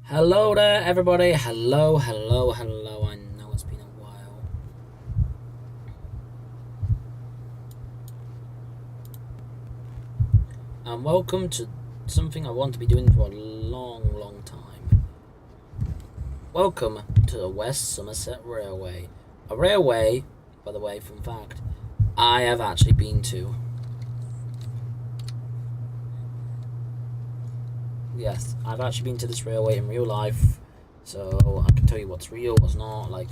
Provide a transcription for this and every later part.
Hello there, everybody. Hello, hello, hello. I know it's been a while. And welcome to something I want to be doing for a long, long time. Welcome to the West Somerset Railway. A railway, by the way, fun fact, I have actually been to. Yes, I've actually been to this railway in real life, so I can tell you what's real, what's not. Like,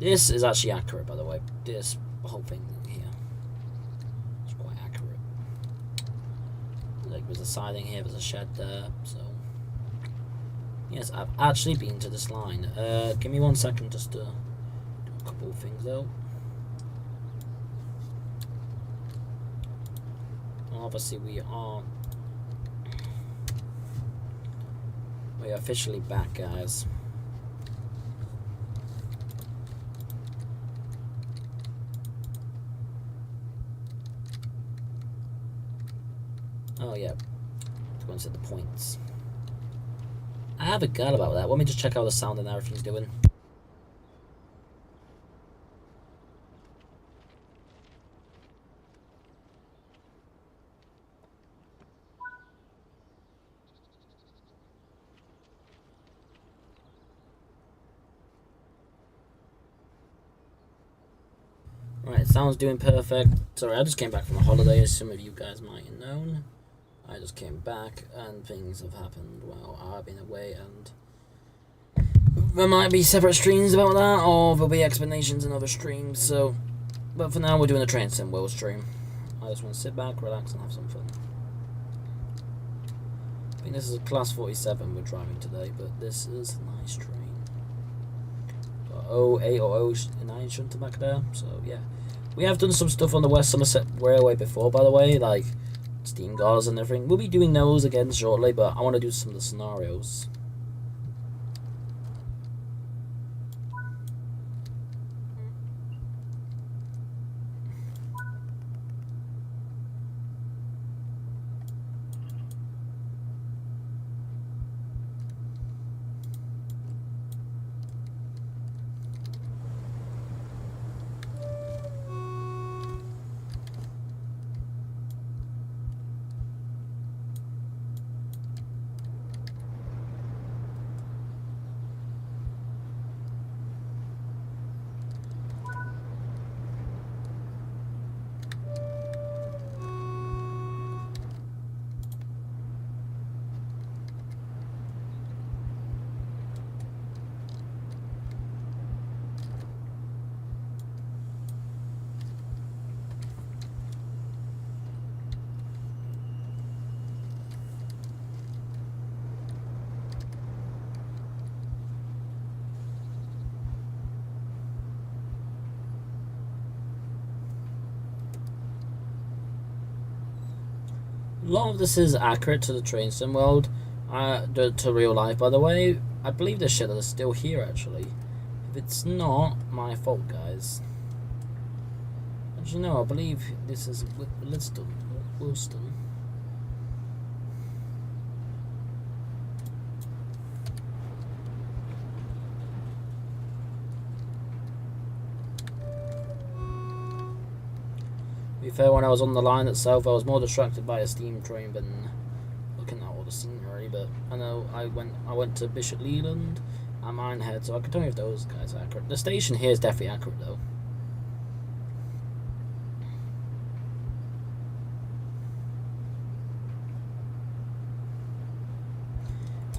this is actually accurate, by the way. This whole thing here is quite accurate. Like, there's a siding here, there's a shed there, so yes, I've actually been to this line. Give me 1 second just to do a couple of things though. Obviously we are officially back, guys. Oh yeah, let's go and set the points. I have a forgot about that. Let me just check how the sound and everything's doing. Right, sound's doing perfect. Sorry, I just came back from a holiday, as some of you guys might have known. I just came back and things have happened while I've been away, and there might be separate streams about that, or there'll be explanations in other streams, so... But for now, we're doing a Train Sim World stream. I just want to sit back, relax, and have some fun. I think this is a Class 47 we're driving today, but this is a nice train. Got 08 or 09 shunter back there, so yeah. We have done some stuff on the West Somerset Railway before, by the way, like Steam Guards and everything. We'll be doing those again shortly, but I want to do some of the scenarios. A lot of this is accurate to the Train Sim world, to real life, by the way. I believe the shit is still here, actually. If it's not, my fault, guys. Actually, no, I believe this is Wilston. To be fair, when I was on the line itself, I was more distracted by a steam train than looking at all the scenery. But I know I went to Bishop Leland and Minehead, so I can tell you if those guys are accurate. The station here is definitely accurate, though.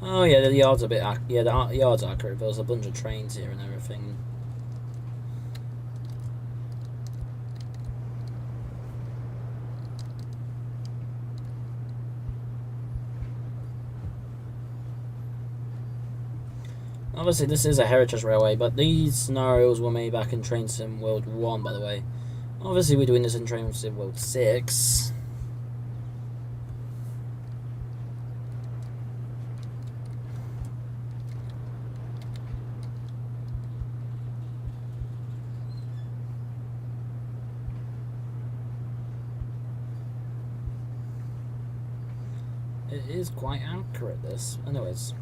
Oh yeah, the yard's a bit. Yeah, the yard's accurate. There's a bunch of trains here and everything. Obviously, this is a heritage railway, but these scenarios were made back in Train Sim World 1, by the way. Obviously, we're doing this in Train Sim World 6. It is quite accurate, this. Anyways.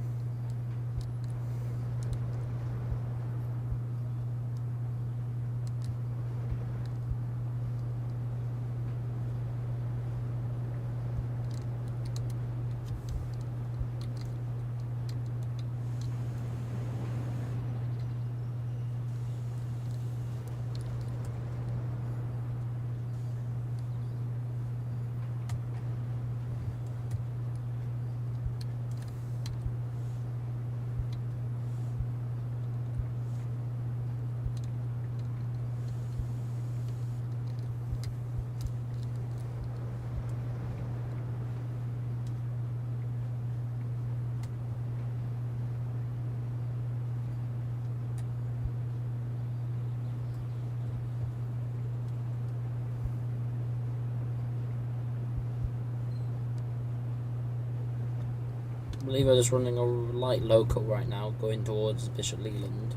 believe I'm just running a light local right now, going towards Bishop Leland.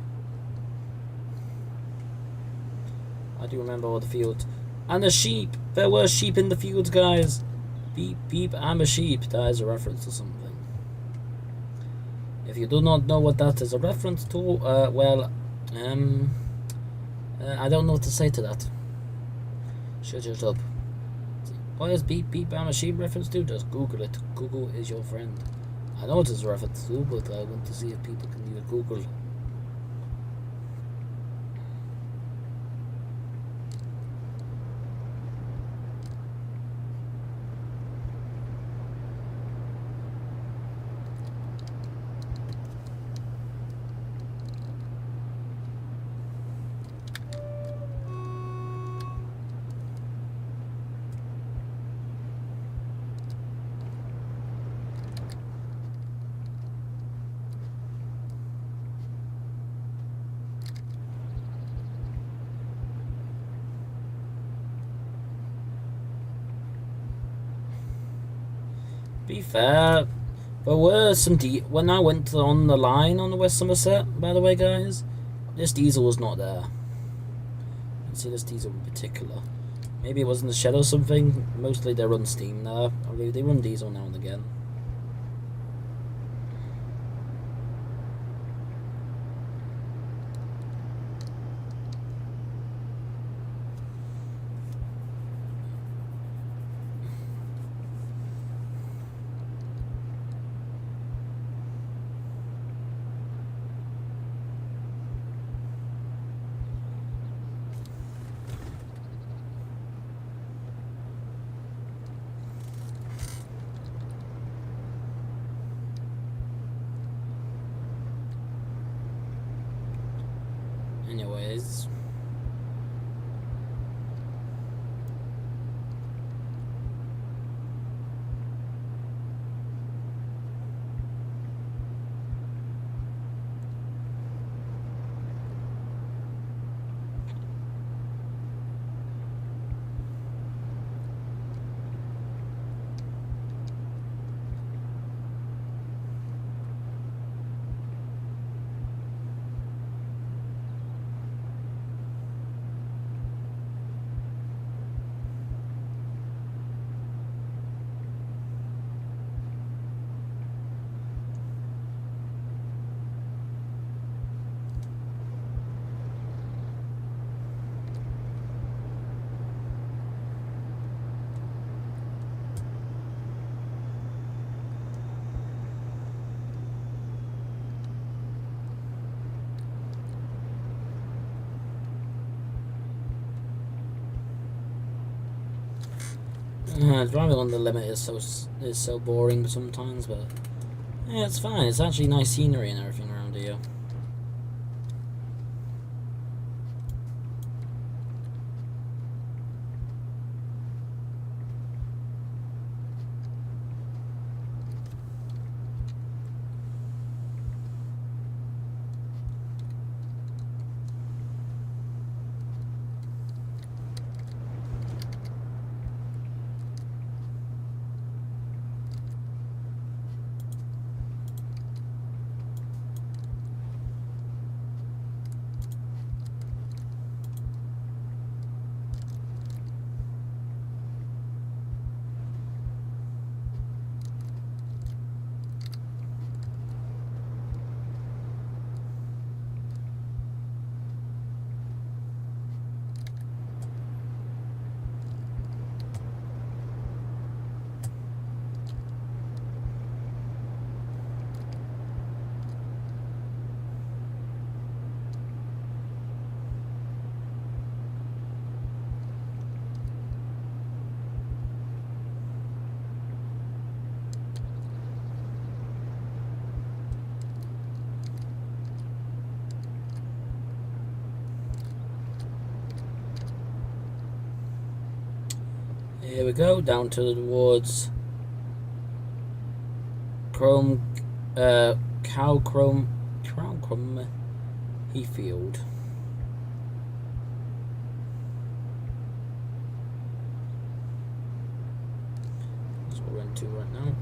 I do remember all the fields. And the sheep! There were sheep in the fields, guys! Beep, beep, I'm a sheep. That is a reference to something. If you do not know what that is a reference to, I don't know what to say to that. Shut up. What is beep, beep, I'm a sheep reference to? Just Google it. Google is your friend. I know it is a reference to, but I want to see if people can use Google. Be fair, there were some when I went on the line on the West Somerset, by the way, guys, this diesel was not there. You can see this diesel in particular. Maybe it was in the shed or something. Mostly they run steam there. I mean, they run diesel now and again. Anyways. Driving on the limit is so boring sometimes, but yeah, it's fine. It's actually nice scenery and everything around here. Here we go, down towards Crown Crumb Heathfield. That's what we're into right now.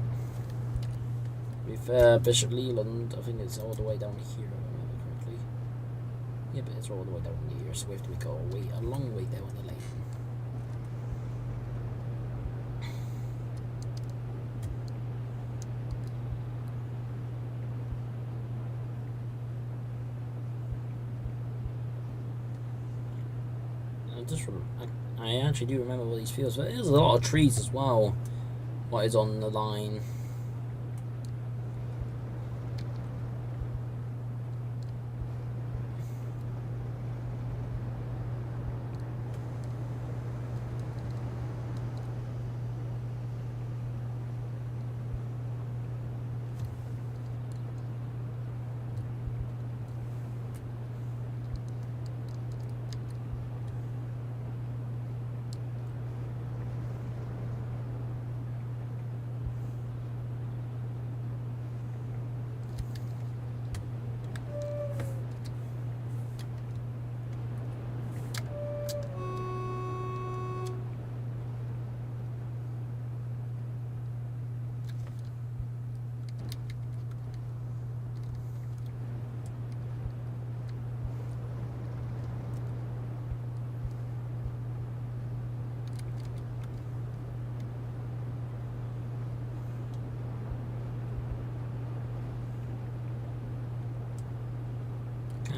To be fair, Bishop Leland, I think it's all the way down here, if I remember correctly. Yeah, but it's all the way down here, so we have to go a long way down the lane. I actually do remember all these fields, but there's a lot of trees as well. What is on the line?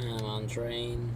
Come on, train.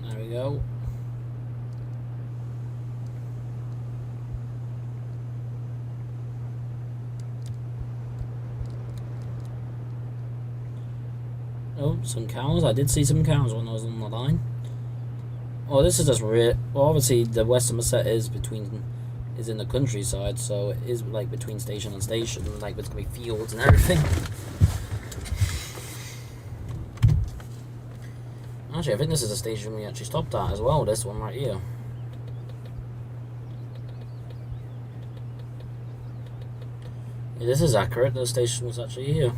There we go. Oh, some cows. I did see some cows when I was on the line. Oh, this is just well, obviously the West Somerset is in the countryside, so it is like between station and station, like there's gonna be fields and everything. Actually, I think this is a station we actually stopped at as well, this one right here. Yeah, this is accurate, the station was actually here.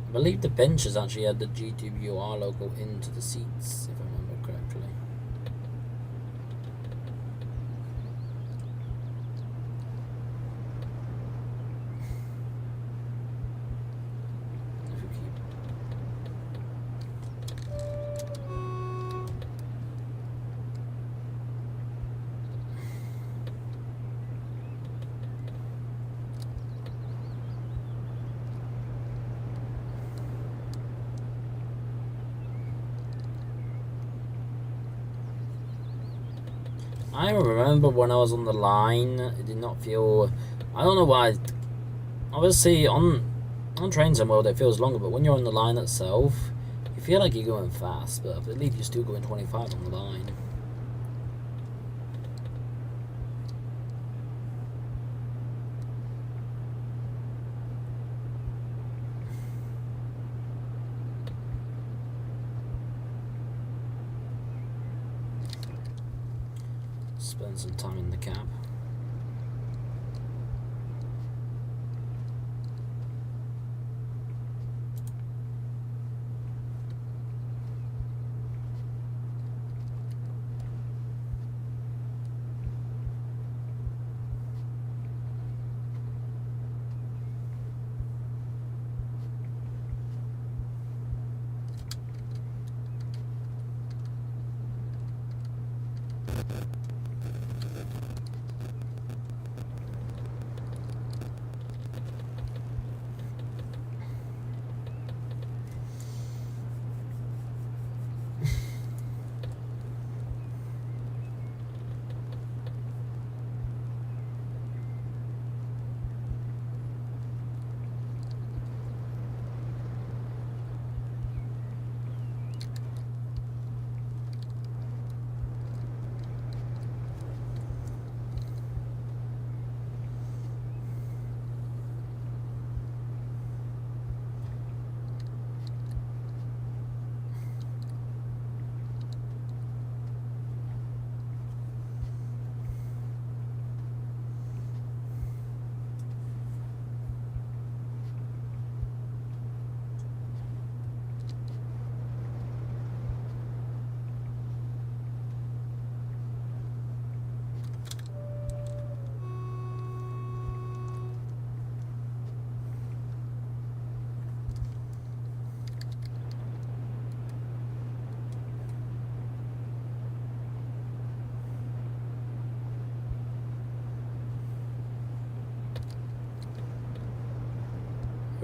I believe the benches actually had the GWR logo into the seats, if I remember correctly. I remember when I was on the line, it did not feel. I don't know why. Obviously, on trains and world, it feels longer, but when you're on the line itself, you feel like you're going fast, but I believe you're still going 25 on the line. Spend some time in the cab.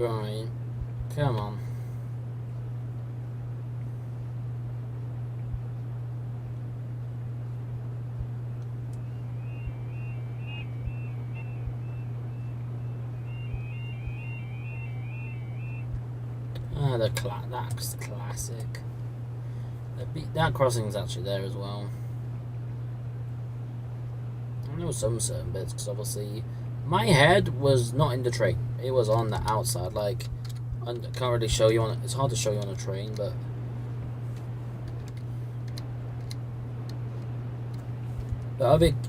Right. Come on. Ah, that's classic. That crossing's actually there as well. I know some certain bits, because obviously my head was not in the train. It was on the outside. Like, I can't really show you on. It's hard to show you on a train, but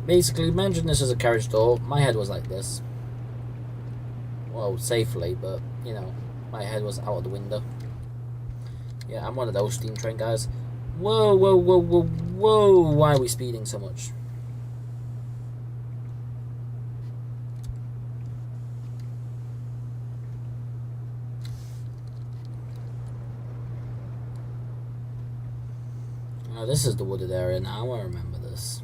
basically, imagine this as a carriage door. My head was like this. Well, safely, but you know, my head was out of the window. Yeah, I'm one of those steam train guys. Whoa, whoa, whoa, whoa, whoa! Why are we speeding so much? This is the wooded area now. I remember this.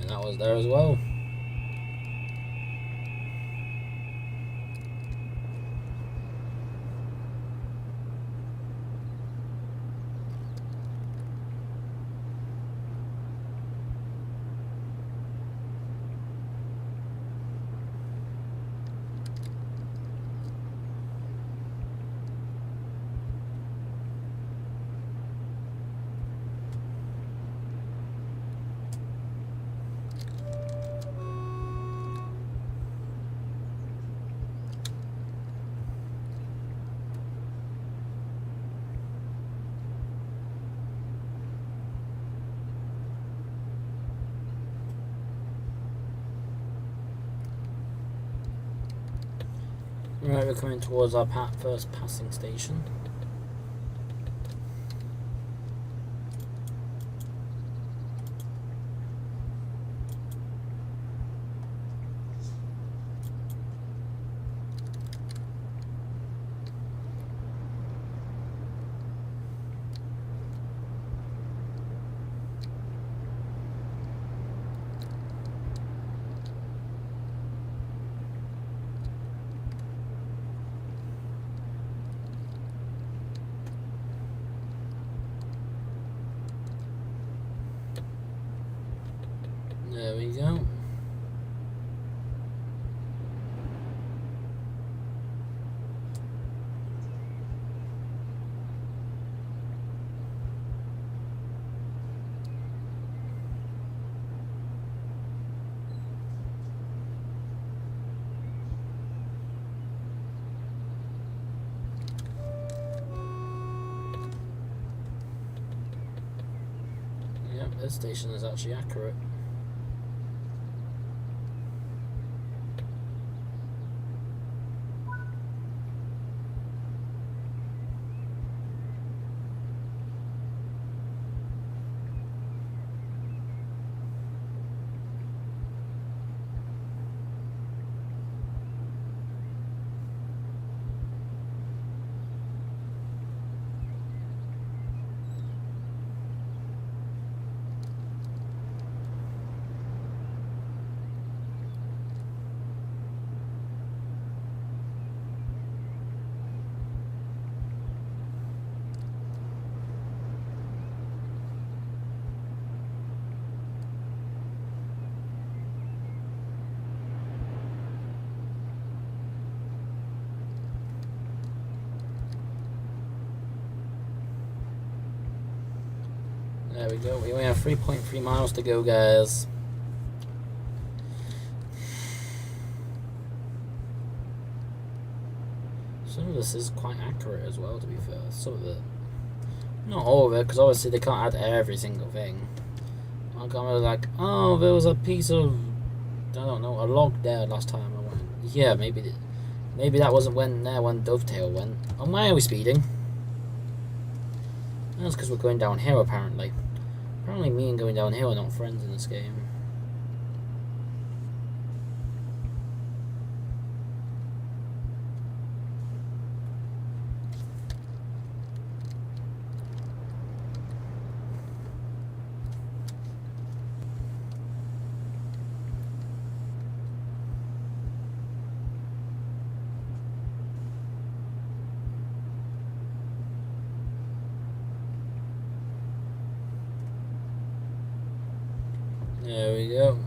That was there as well. Right, we're coming towards our first passing station. There we go. Yep, this station is actually accurate. There we go. We only have 3.3 miles to go, guys. Some of this is quite accurate as well, to be fair. Some of it. Not all of it, because obviously they can't add every single thing. I'm kind of like, oh, there was a piece of, I don't know, a log there last time I went. Yeah, maybe that wasn't when Dovetail went. And why are we speeding? That's because we're going downhill, apparently. Apparently me and going downhill are not friends in this game. There we go.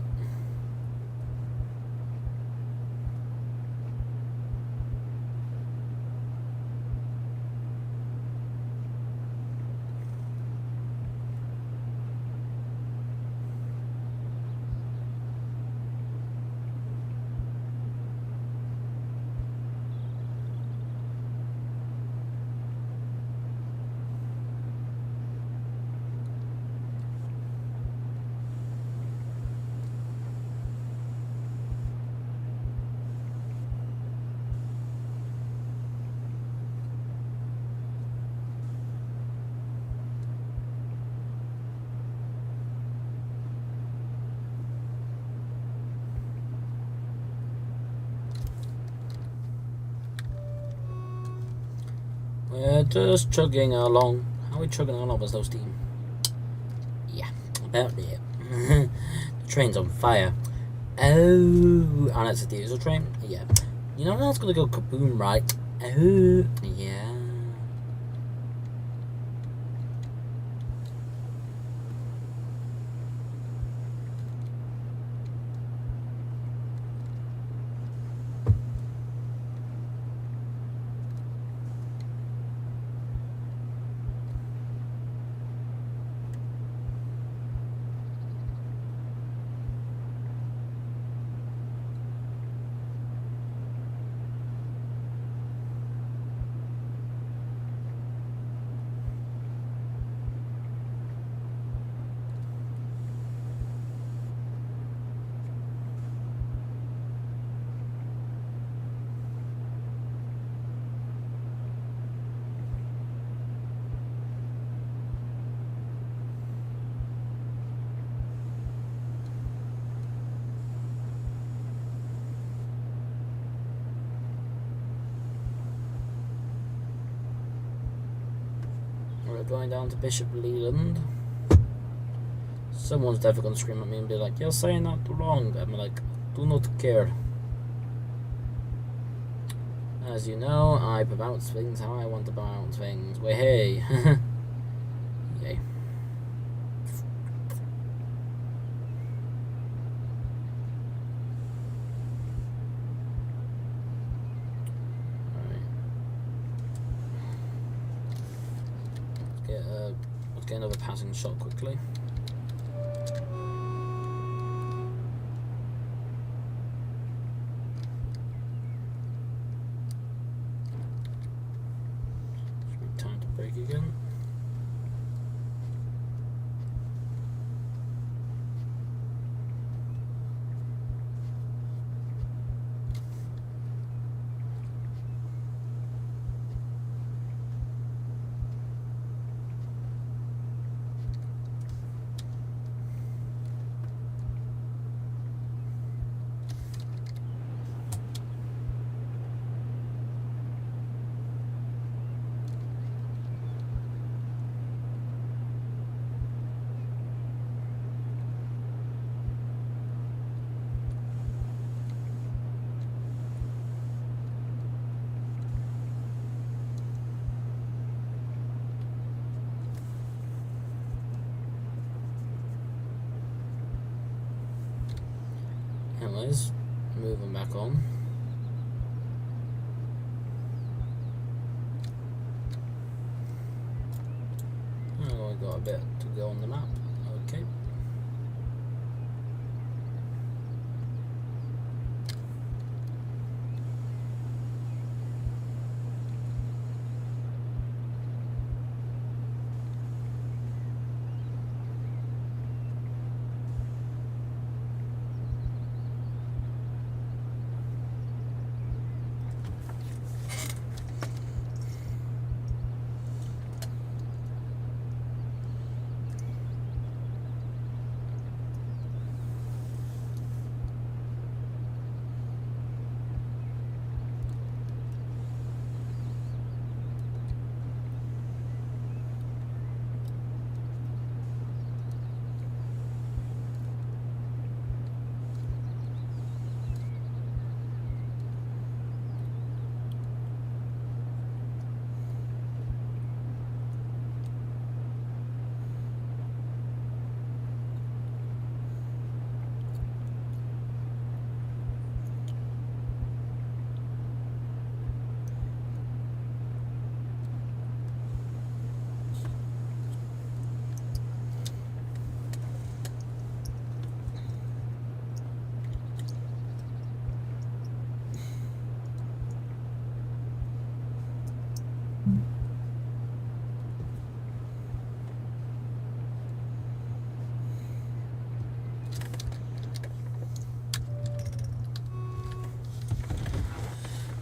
We're just chugging along. How are we chugging along? There's no steam. Yeah, about it. The train's on fire. Oh, and it's a diesel train? Yeah. You know that's gonna go kaboom, right? Oh, yeah. We're going down to Bishop Leland. Someone's definitely going to scream at me and be like, you're saying that wrong. I'm like, do not care. As you know, I pronounce things how I want to pronounce things. Way hey. Yay. Alright. Let's get another passing shot quickly. Again. Anyways, moving back on. I'm going got a bit to go on the map. Okay.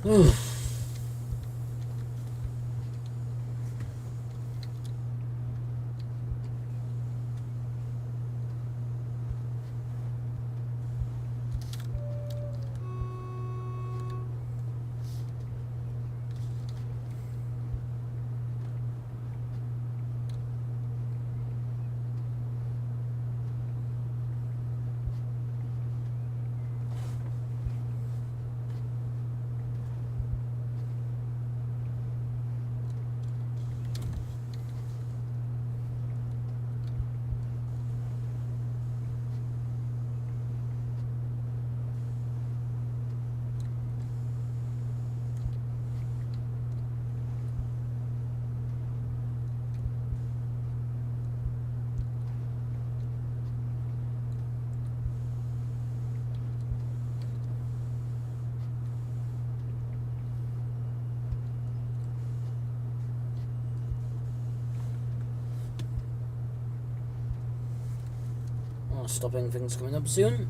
Ooh. Stopping things coming up soon.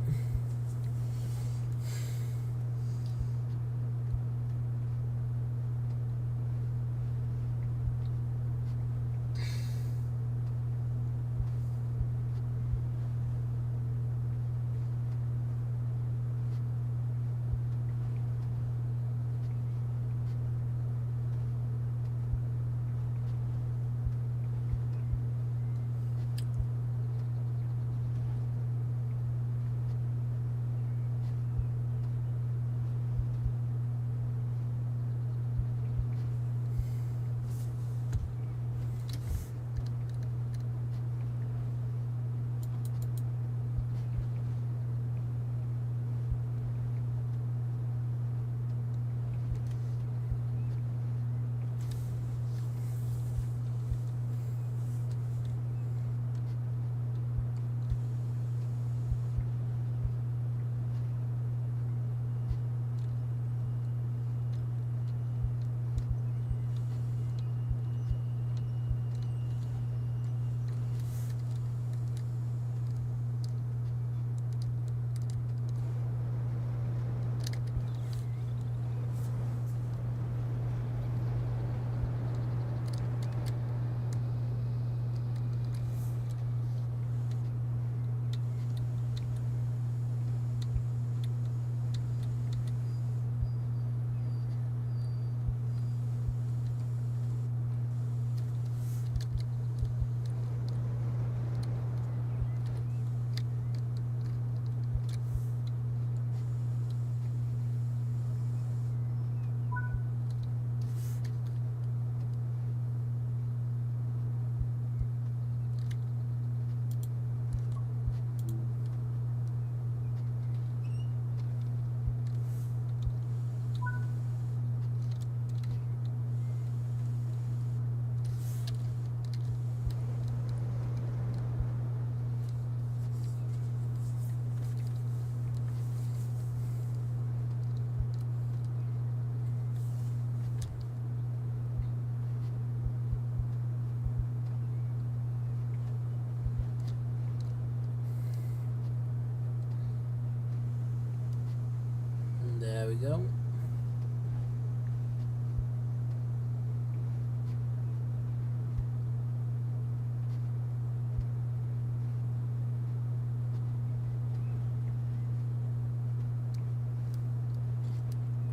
go.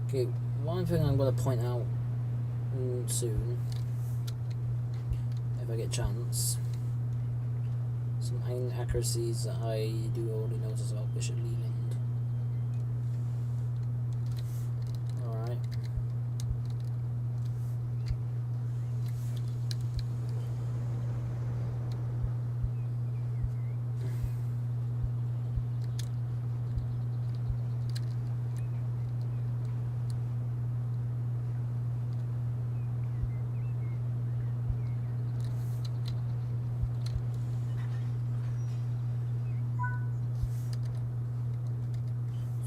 Okay, one thing I'm going to point out soon, if I get a chance, some inaccuracies that I do already notice about Bishop Leland. Alright.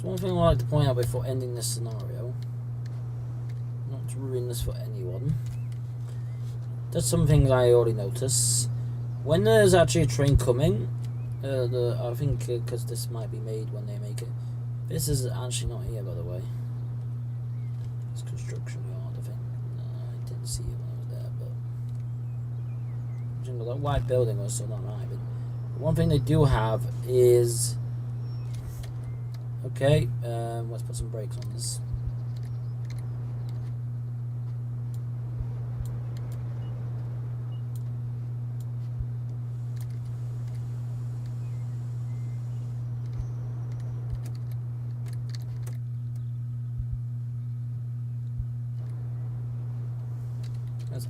So one thing I like to point out before ending this scenario, not to ruin this for anyone, there's some things I already notice. When there's actually a train coming, I think because this might be made when they make it, this is actually not here, by the way. It's construction yard, I think. No, I didn't see it when I was there, but that white building was still not right. But one thing they do have is, okay, let's put some brakes on this.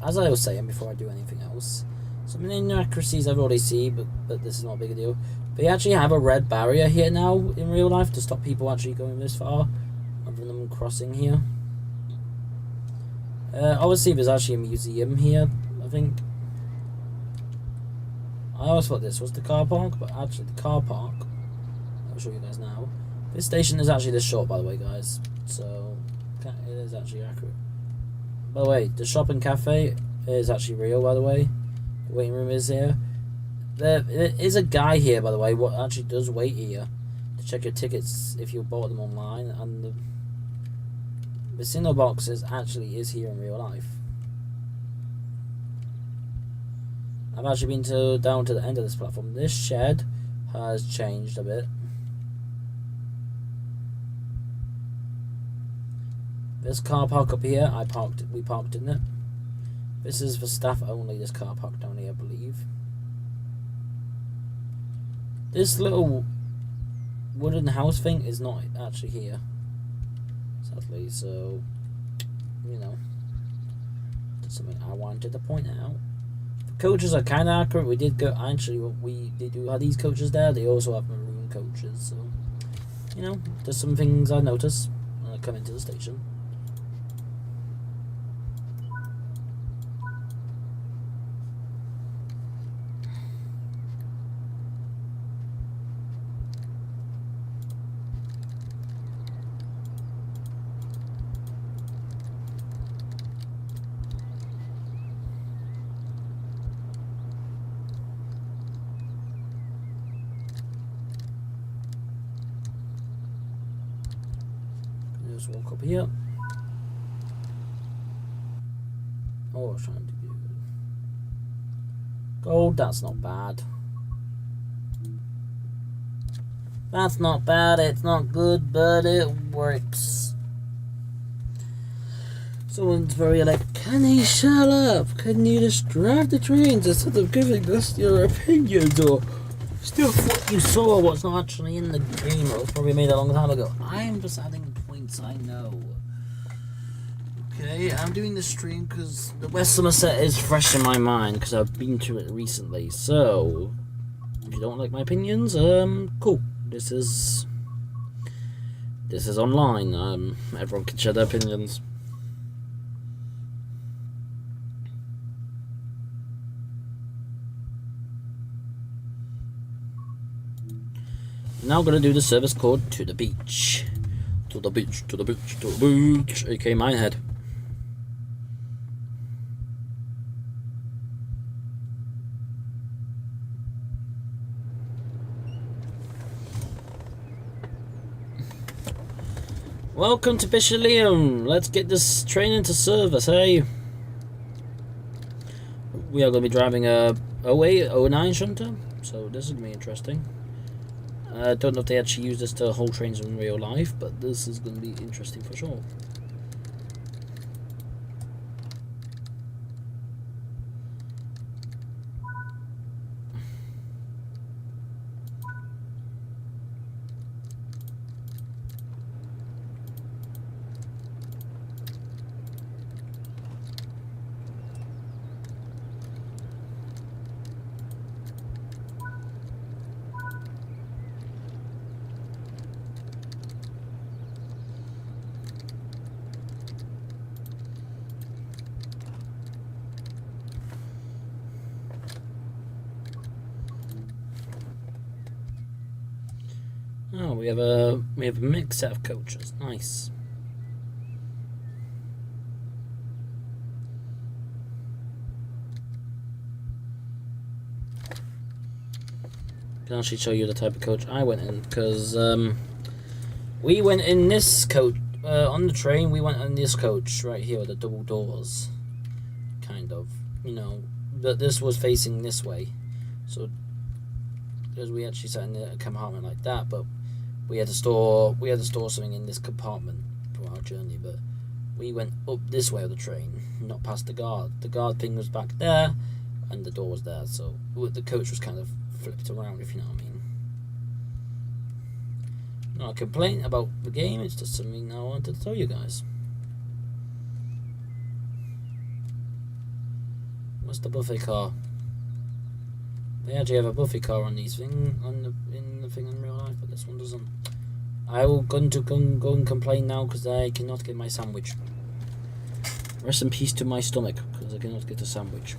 As I was saying before I do anything else, some inaccuracies I've already seen, but this is not a big deal. They actually have a red barrier here now in real life to stop people actually going this far, other than them crossing here. Obviously, there's actually a museum here, I think. I always thought this was the car park, but actually the car park, I'll show you guys now. This station is actually this short, by the way, guys, so it is actually accurate. By the way, the shop and cafe is actually real, by the way. The waiting room is here. There is a guy here, by the way, what actually does wait here to check your tickets if you bought them online, and the signal box is here in real life. I've actually been down to the end of this platform. This shed has changed a bit. This car park up here, we parked in it. This is for staff only, this car park down here, I believe. This little wooden house thing is not actually here, sadly, so, you know, that's something I wanted to point out. The coaches are kind of accurate. We did go, actually, they do have these coaches there. They also have maroon coaches, so, you know, there's some things I notice when I come into the station. Just walk up here. Oh, I was trying to do gold. That's not bad. That's not bad. It's not good, but it works. Someone's very like, can he shut up? Can you just drive the trains instead of giving us your opinions or stuff what you saw, what's not actually in the game? It was probably made a long time ago. I'm just adding points I know. Okay, I'm doing this stream because the West Somerset is fresh in my mind because I've been to it recently. So, if you don't like my opinions, cool. This is online. Everyone can share their opinions. Now I'm gonna do the service code to the beach. To the beach, to the beach, to the beach. Okay, Minehead. Welcome to Bishalium. Let's get this train into service, hey? We are going to be driving a 0809 shunter, so this is going to be interesting. I don't know if they actually use this to hold trains in real life, but this is going to be interesting for sure. Oh, we have a mixed set of coaches. Nice. I can actually show you the type of coach I went in, because we went in this coach on the train. We went in this coach right here with the double doors, kind of, you know, but this was facing this way, so because we actually sat in a compartment like that, but we had to store something in this compartment for our journey. But we went up this way of the train, not past the guard. The guard thing was back there, and the door was there, so the coach was kind of flipped around, if you know what I mean. Not a complaint about the game, it's just something I wanted to tell you guys. What's the buffet car? They actually have a buffet car on these things, in the thing in real life, but this one doesn't. I will go and complain now because I cannot get my sandwich. Rest in peace to my stomach, because I cannot get a sandwich.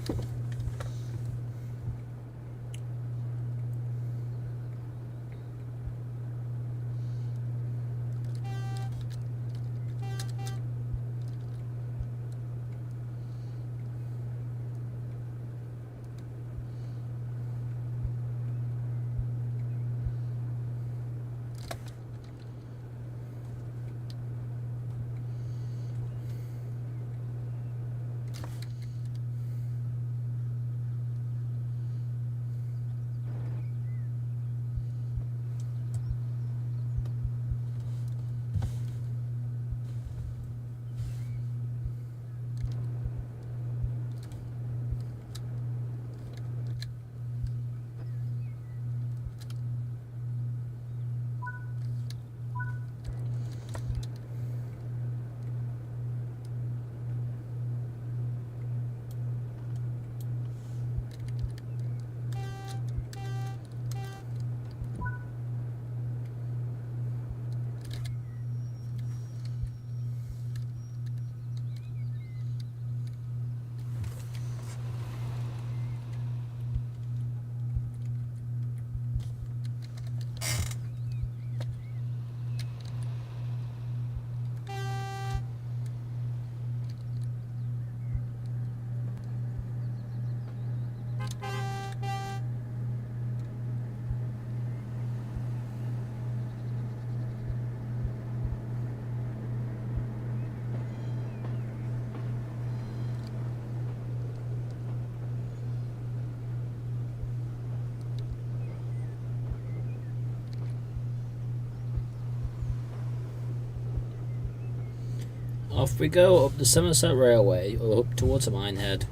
Off we go up the Somerset Railway, or up towards the Minehead.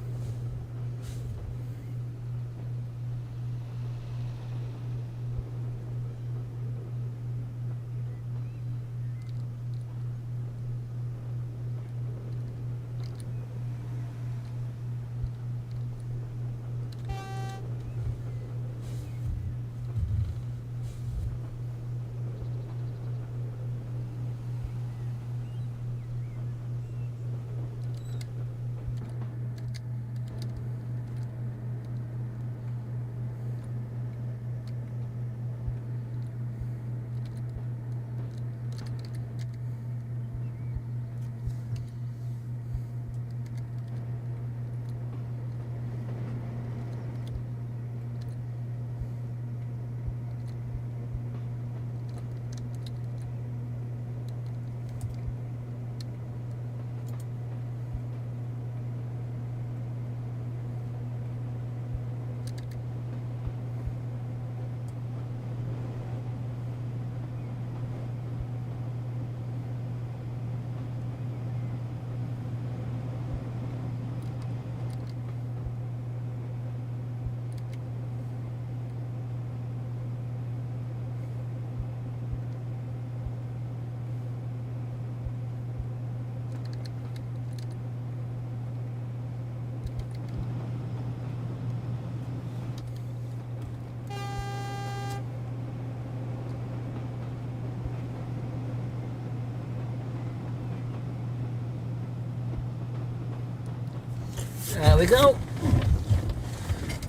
There we go.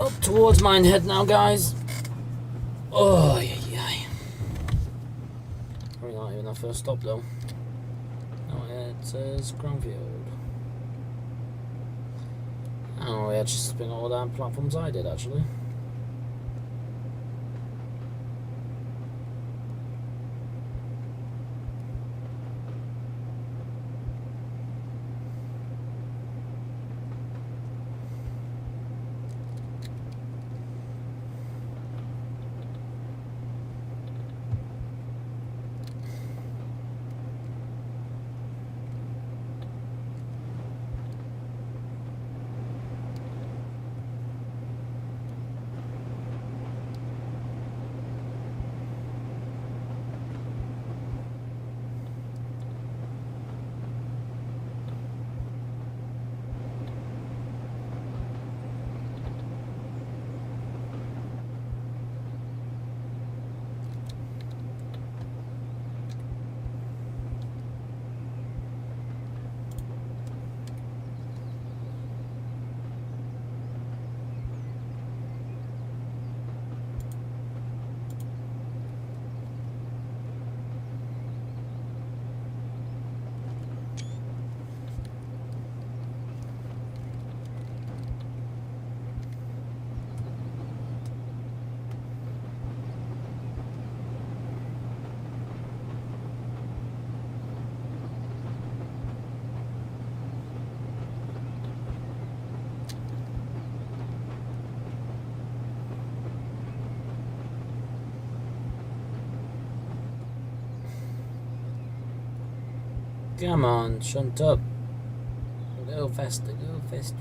Up towards Minehead now, guys. Oh, yeah. Probably not even our first stop, though. No, it says Cronfield. Oh, we had to spin all down platforms I did, actually. Come on, shunt up. Go faster, go faster.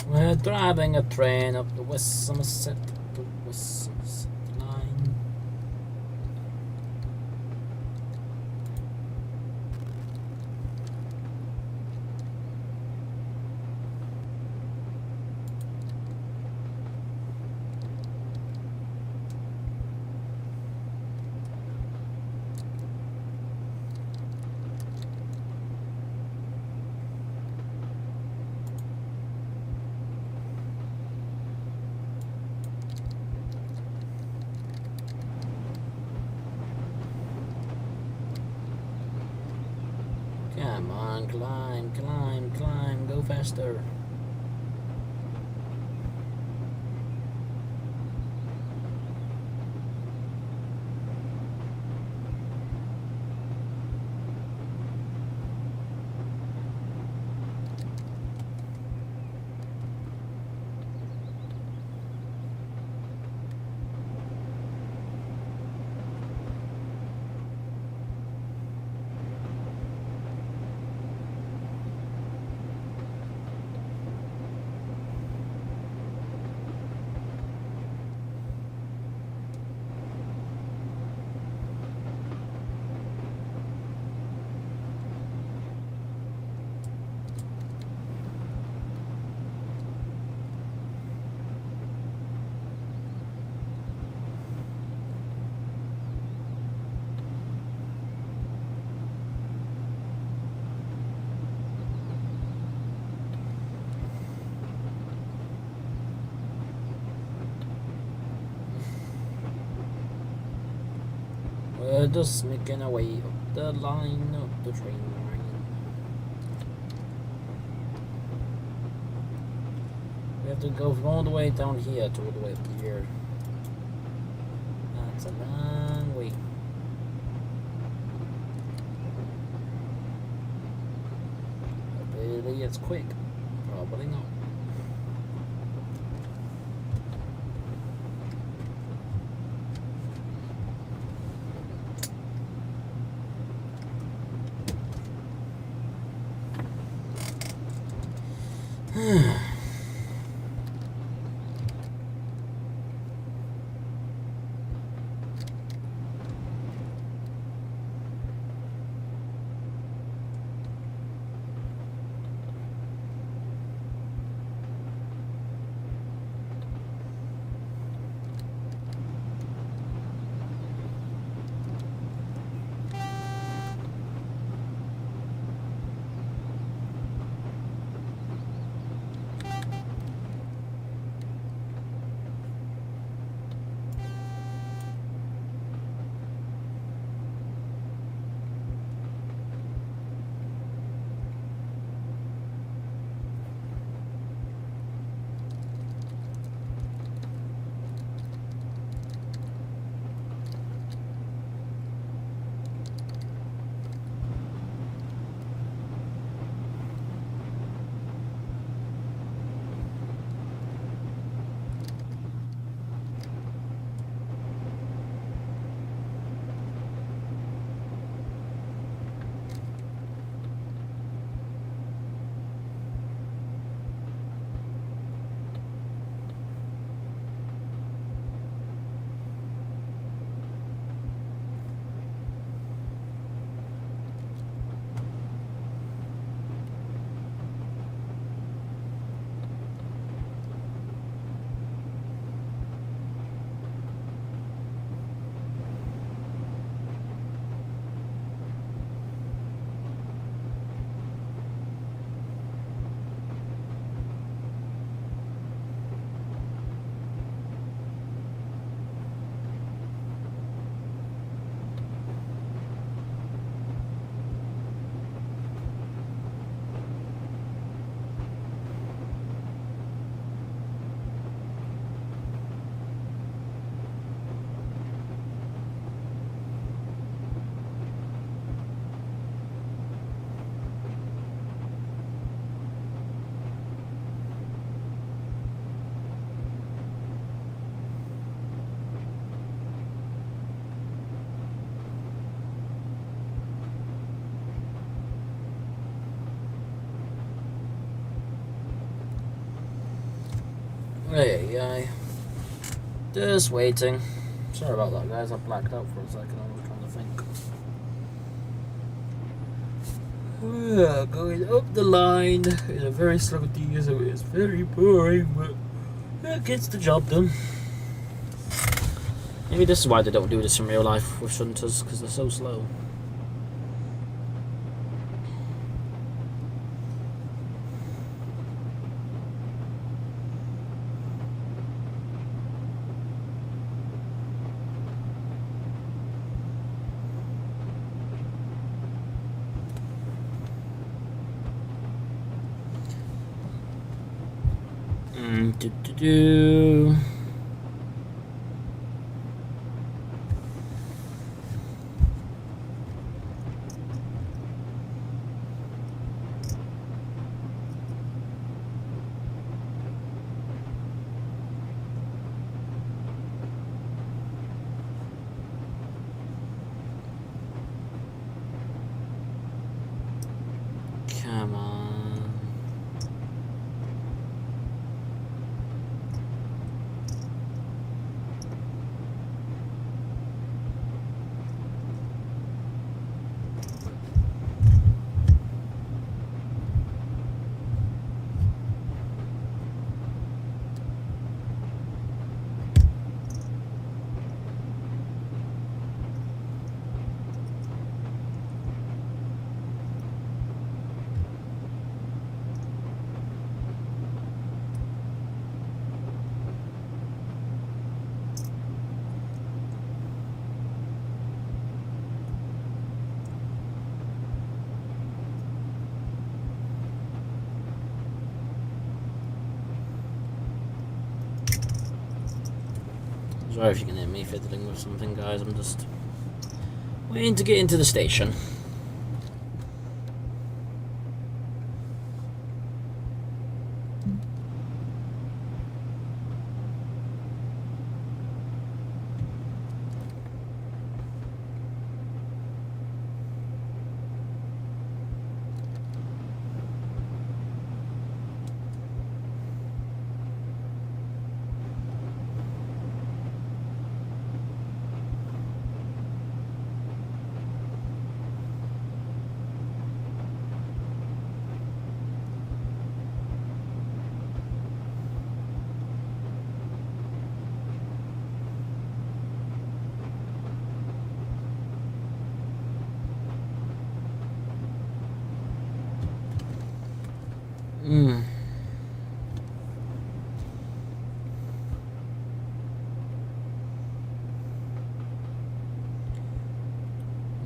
We're driving a train up the West Somerset, line. Come on, climb, climb, climb, go faster. We're just making our way up the line, up the train line. We have to go from all the way down here to all the way up here. That's a long way. Hopefully it's quick. Probably not. Hey, just waiting. Sorry about that, guys. I blacked out for a second. I was trying to think. We're going up the line in a very slow diesel. It's very boring, but it gets the job done. Maybe this is why they don't do this in real life with shunters, because they're so slow. Do. Come on. Sorry if you can hear me fiddling with something, guys. I'm just waiting to get into the station.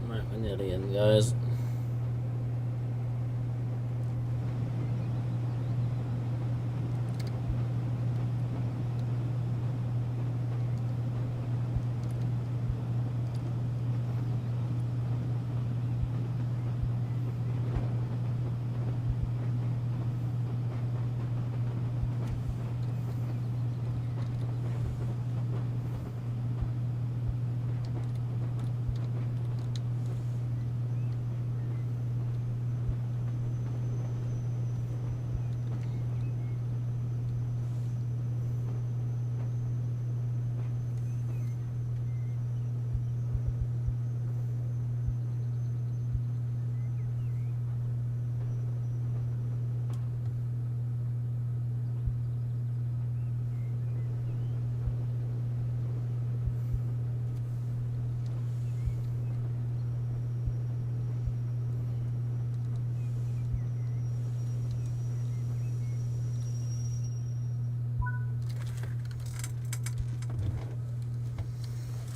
Right, we're nearly in, guys.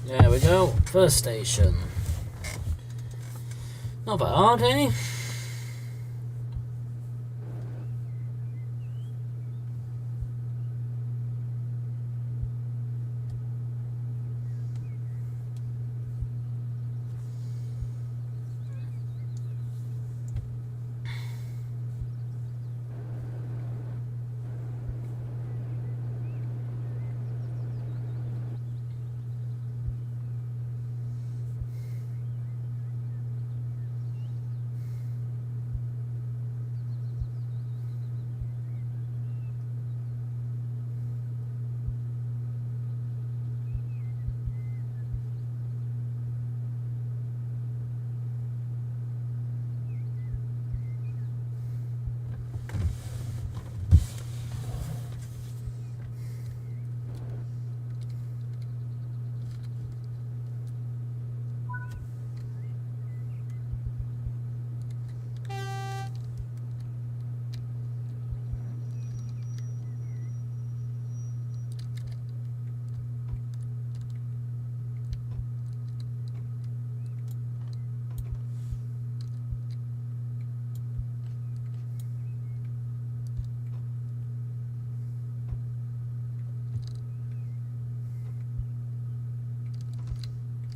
There we go, first station. Not bad, eh?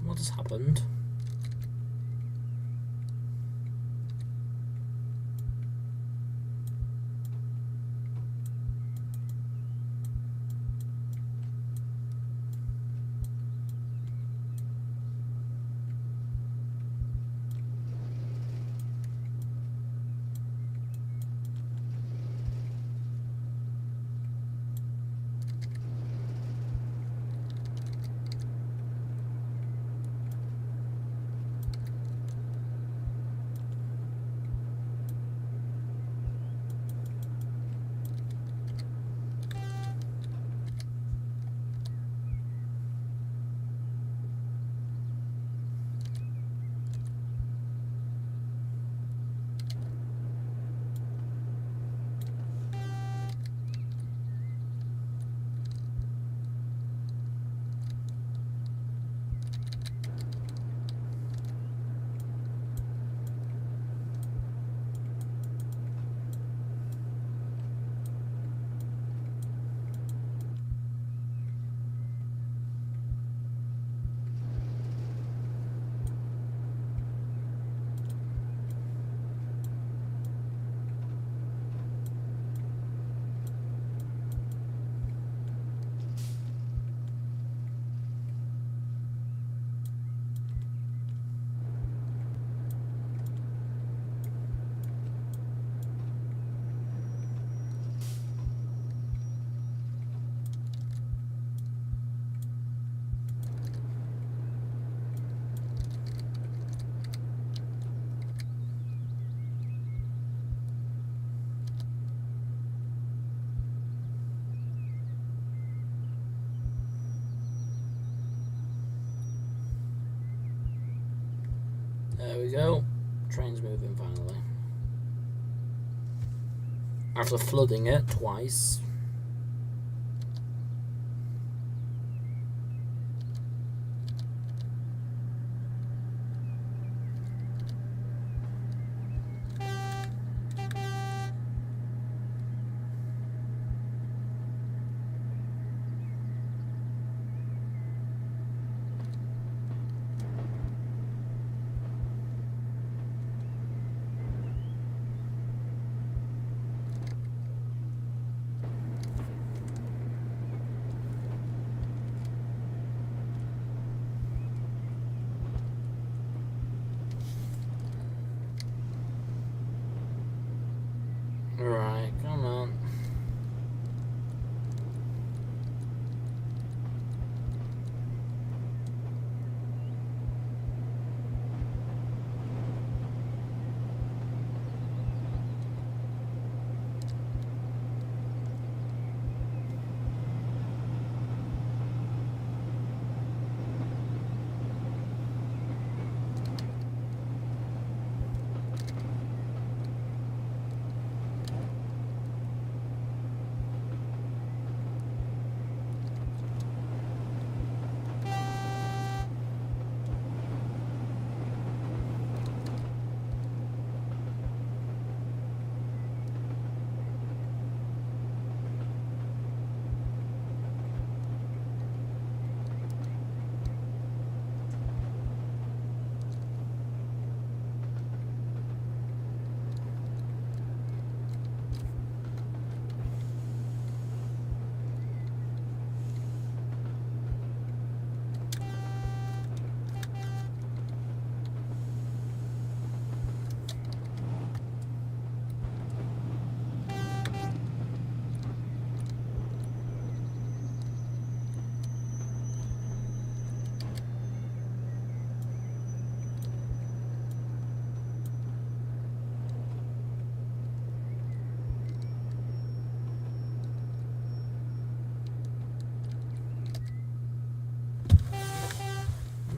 What has happened? There we go. Train's moving finally. After flooding it twice. Right, come on.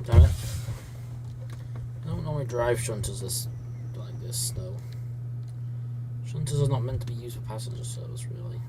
Damn it. I don't normally drive shunters like this, though. Shunters are not meant to be used for passenger service, really.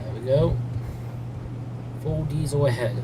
There we go. Full diesel ahead.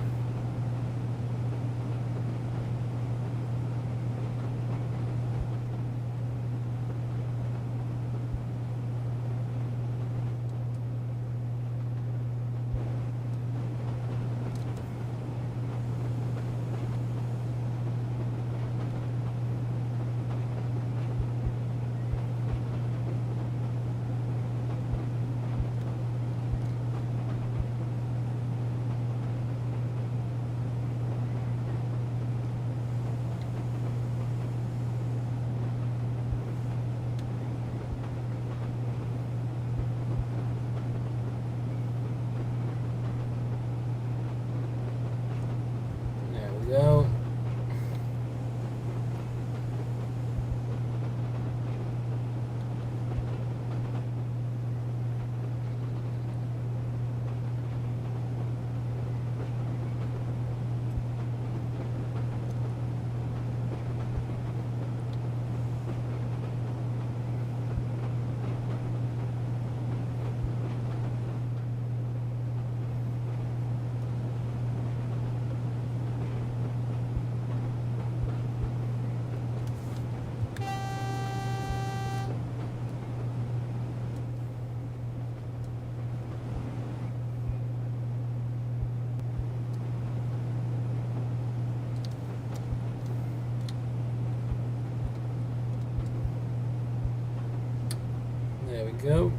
There we go.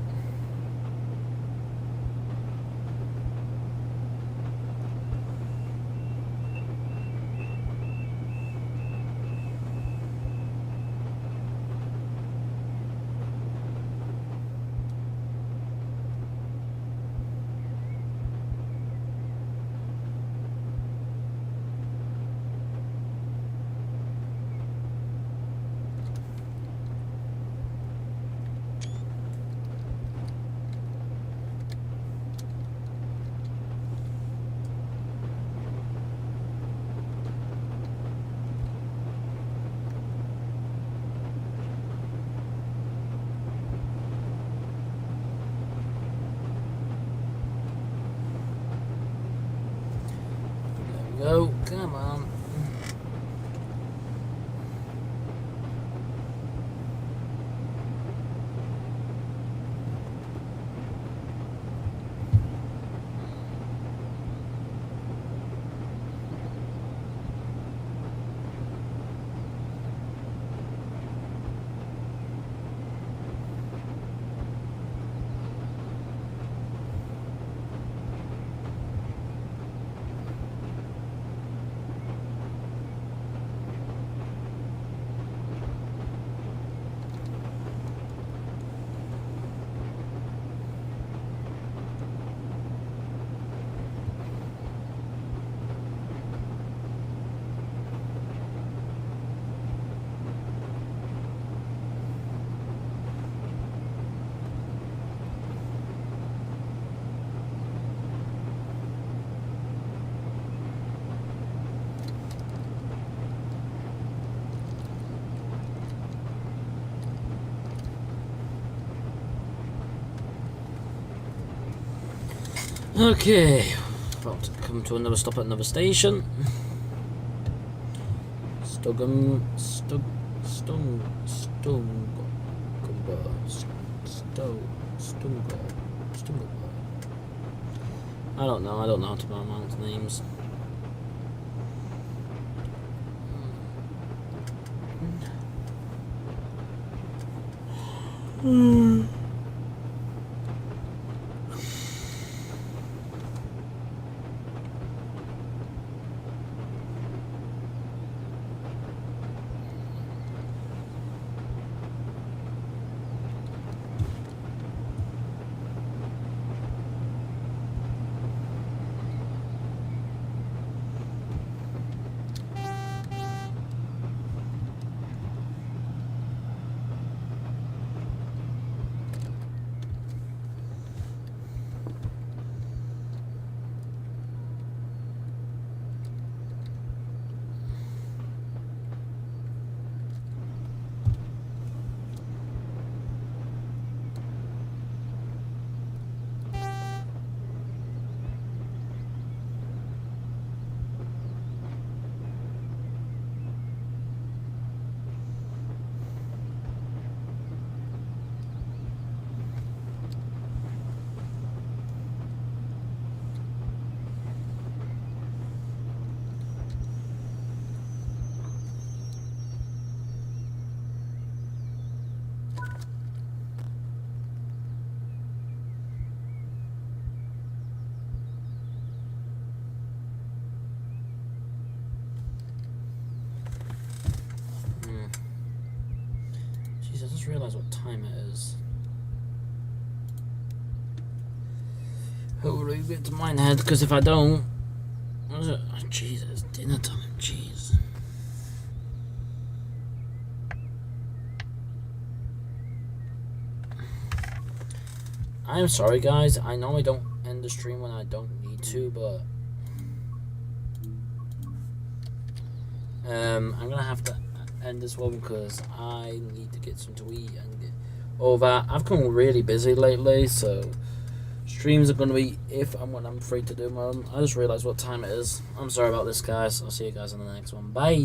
Go, come on. Okay, about to come to another stop at another station. Stungumber. I don't know how to pronounce names. Jeez, I just realised what time it is. Hopefully get to Minehead, because if I don't... What is it? Oh, jeez, it's dinner time. Jeez. I'm sorry, guys. I know I don't end the stream when I don't need to, but... I'm going to have to end this one because I need to get something to eat and get all that. I've come really busy lately, so... Streams are going to be if and when I'm free to do them. I just realised what time it is. I'm sorry about this, guys. I'll see you guys in the next one. Bye.